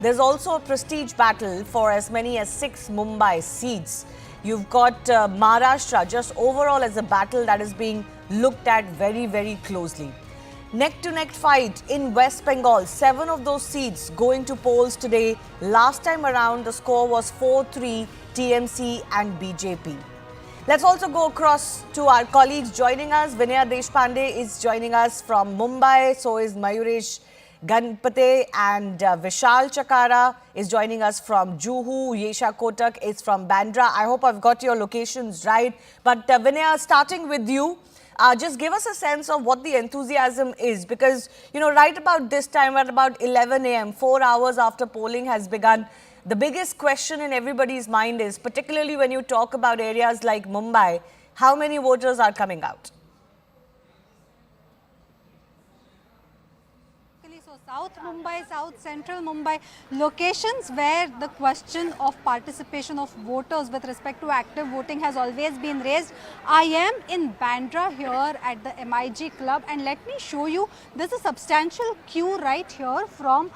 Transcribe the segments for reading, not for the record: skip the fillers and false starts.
There's also a prestige battle for as many as 6 Mumbai seats. You've got Maharashtra just overall as a battle that is being looked at very, very closely. Neck-to-neck fight in West Bengal. 7 of those seats going to polls today. Last time around, the score was 4-3 TMC and BJP. Let's also go across to our colleagues joining us. Vinaya Deshpande is joining us from Mumbai. So is Mayuresh Ganpate, and Vishal Chakara is joining us from Juhu. Yesha Kotak is from Bandra. I hope I've got your locations right. But Vinaya, starting with you, just give us a sense of what the enthusiasm is, because, you know, right about this time, at about 11 a.m., 4 hours after polling has begun, the biggest question in everybody's mind is, particularly when you talk about areas like Mumbai, how many voters are coming out? So South Mumbai, South Central Mumbai, locations where the question of participation of voters with respect to active voting has always been raised. I am in Bandra here at the MIG Club, and let me show you, there's a substantial queue right here from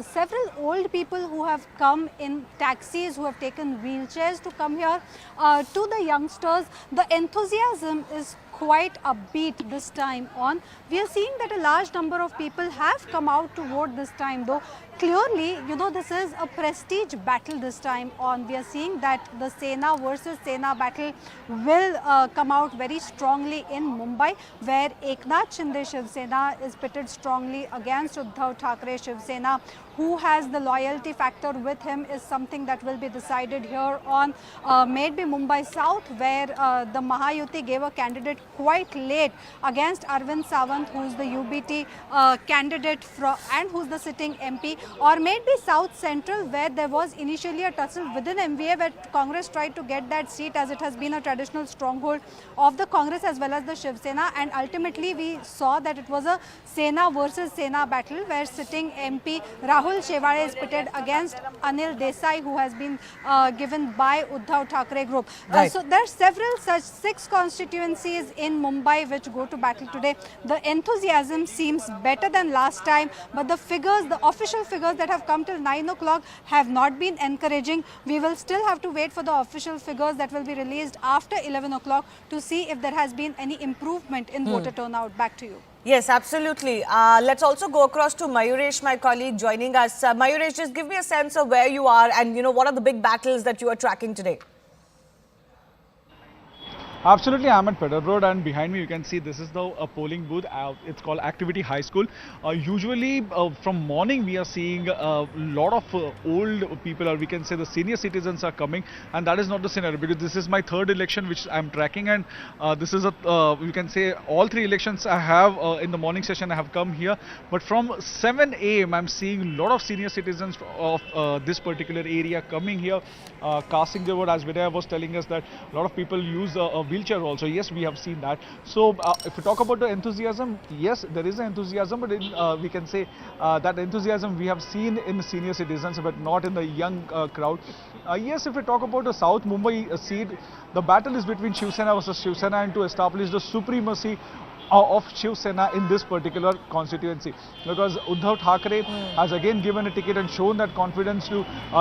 several old people who have come in taxis, who have taken wheelchairs to come here, to the youngsters. The enthusiasm is quite upbeat this time on. We are seeing that a large number of people have come out to vote this time, though clearly, you know, this is a prestige battle this time on. We are seeing that the Sena versus Sena battle will come out very strongly in Mumbai, where Eknath Shinde Shiv Sena is pitted strongly against Uddhav Thackeray Shiv Sena. Who has the loyalty factor with him is something that will be decided here on maybe Mumbai South, where the Mahayuti gave a candidate quite late against Arvind Sawant, who is the UBT candidate and who is the sitting MP, or maybe South Central, where there was initially a tussle within MVA, where Congress tried to get that seat, as it has been a traditional stronghold of the Congress as well as the Shiv Sena, and ultimately we saw that it was a Sena versus Sena battle, where sitting MP Rahul Sheware is pitted against Anil Desai, who has been given by Uddhav Thackeray group. Right. So there are several such 6 constituencies in Mumbai which go to battle today. The enthusiasm seems better than last time, but the figures, the official figures that have come till 9 o'clock have not been encouraging. We will still have to wait for the official figures that will be released after 11 o'clock to see if there has been any improvement in voter turnout. Back to you. Yes, absolutely. Let's also go across to Mayuresh, my colleague, joining us. Mayuresh, just give me a sense of where you are and, you know, what are the big battles that you are tracking today? Absolutely, I'm at Pedder Road, and behind me you can see this is the polling booth. It's called Activity High School. Usually from morning we are seeing a lot of old people, or we can say the senior citizens are coming, and that is not the scenario, because this is my third election which I'm tracking, and this is you can say all 3 elections I have in the morning session I have come here. But from 7 a.m. I'm seeing a lot of senior citizens of this particular area coming here, casting their vote. As Vidya was telling us that a lot of people use a wheelchair also. Yes, we have seen that. So if we talk about the enthusiasm, yes, there is an enthusiasm, but we can say that enthusiasm we have seen in senior citizens, but not in the young crowd. Yes, if we talk about the South Mumbai seat, the battle is between Shiv Sena versus Shiv Sena, and to establish the supremacy of Shiv Sena in this particular constituency, because Uddhav Thackeray has again given a ticket and shown that confidence to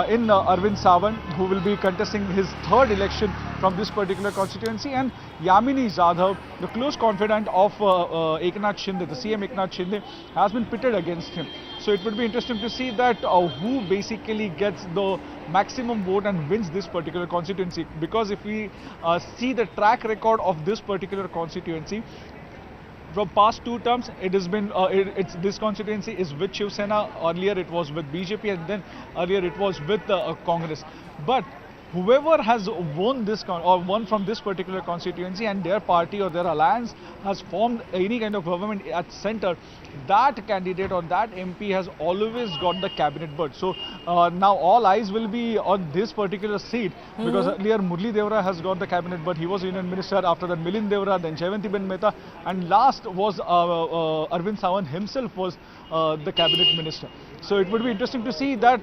in Arvind Sawant, who will be contesting his third election from this particular constituency, and Yamini Jadhav, the close confidant of Eknath Shinde, the CM Eknath Shinde, has been pitted against him. So it would be interesting to see that who basically gets the maximum vote and wins this particular constituency, because if we see the track record of this particular constituency, from past 2 terms, it has been this constituency is with Shiv Sena. Earlier it was with BJP, and then earlier it was with Congress. But whoever has won this won from this particular constituency, and their party or their alliance has formed any kind of government at center, that candidate or that MP has always got the cabinet berth. So now all eyes will be on this particular seat, because earlier Murli Devra has got the cabinet berth. He was Union Minister. After that, Milind Devra, then Jayanti-Ben Mehta, and last was Arvind Sawant himself was the cabinet minister. So it would be interesting to see that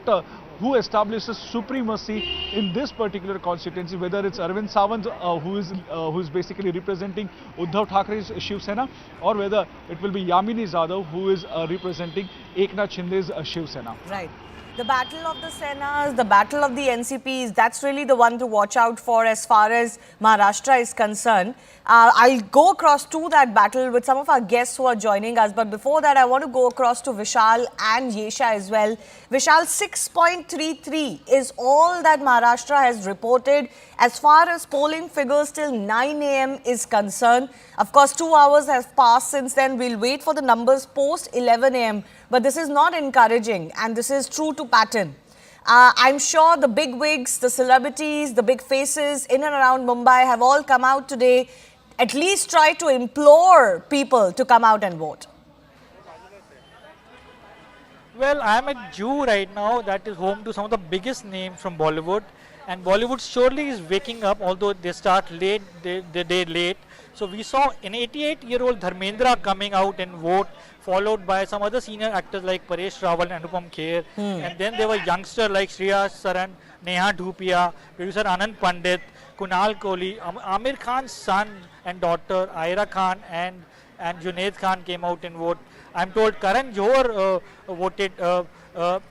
who establishes supremacy in this particular constituency, whether it's Arvind Sawant who is basically representing Uddhav Thackeray's Shiv Sena, or whether it will be Yamini Jadhav who is representing Eknath Shinde's Shiv Sena. Right. The battle of the Senas, the battle of the NCPs, that's really the one to watch out for as far as Maharashtra is concerned. I'll go across to that battle with some of our guests who are joining us. But before that, I want to go across to Vishal and Yesha as well. Vishal, 6.33 is all that Maharashtra has reported as far as polling figures till 9 a.m. is concerned. Of course, 2 hours have passed since then. We'll wait for the numbers post 11 a.m. But this is not encouraging, and this is true to pattern. I'm sure the big wigs, the celebrities, the big faces in and around Mumbai have all come out today, at least try to implore people to come out and vote. Well, I am at Jew right now, that is home to some of the biggest names from Bollywood. And Bollywood surely is waking up, although they start late, they day late. So we saw an 88-year-old Dharmendra coming out and vote, followed by some other senior actors like Paresh Rawal and Anupam Kher. And then there were youngsters like Shreya Saran, Neha Dhupia, producer Anand Pandit, Kunal Kohli, Amir Khan's son and daughter, Aira Khan and Junaid Khan came out and voted. I'm told Karan Johar voted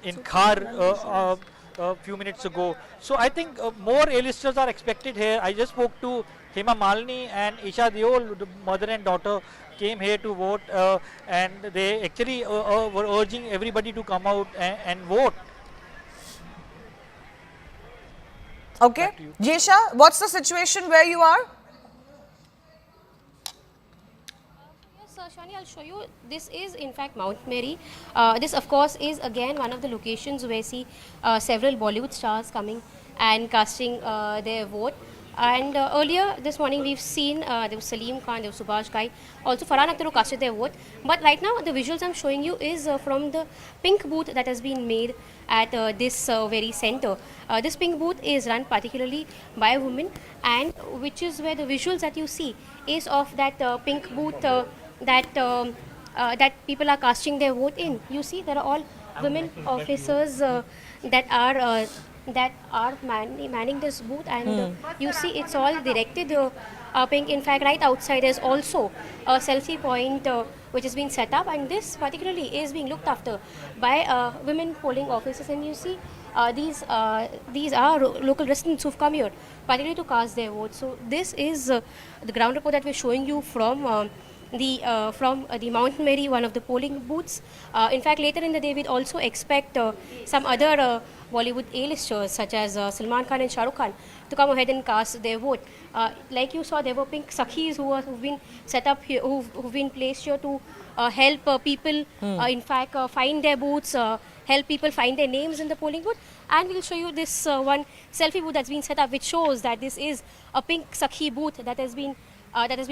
in Khar a few minutes ago. So I think more A-listers are expected here. I just spoke to Hema Malini and Isha Deol, the mother and daughter, came here to vote, and they actually were urging everybody to come out and vote. Okay. Yesha, what's the situation where you are? Shani, I'll show you. This is in fact Mount Mary. This of course is again one of the locations where see several Bollywood stars coming and casting their vote. And earlier this morning we've seen there was Salim Khan, there was Subhash Ghai, also Farhan Akhtar who casted their vote. But right now the visuals I'm showing you is from the pink booth that has been made at this very center. This pink booth is run particularly by a woman, and which is where the visuals that you see is of that pink booth that people are casting their vote in. You see, there are all women officers that are manning this booth, and you see it's all directed pink. In fact, right outside there's also a selfie point which is being set up, and this particularly is being looked after by women polling officers. And you see these are local residents who've come here particularly to cast their vote. So this is the ground report that we're showing you from the Mount Mary, one of the polling booths. In fact, later in the day, we'd also expect some other Bollywood A-listers such as Salman Khan and Shah Rukh Khan to come ahead and cast their vote. Like you saw, there were pink sakhis who've been set up here, who've been placed here to help people, in fact, find their booths, help people find their names in the polling booth. And we'll show you this one selfie booth that's been set up, which shows that this is a pink sakhi booth that has been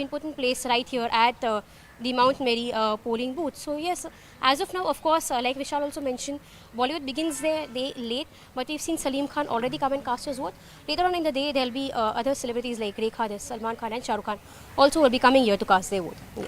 put in place right here at the Mount Mary polling booth. So yes, as of now, of course, like Vishal also mentioned, Bollywood begins their day late, but we've seen Salim Khan already come and cast his vote. Later on in the day, there'll be other celebrities like Rekha, Salman Khan and Shah Rukh Khan also will be coming here to cast their vote. Yes.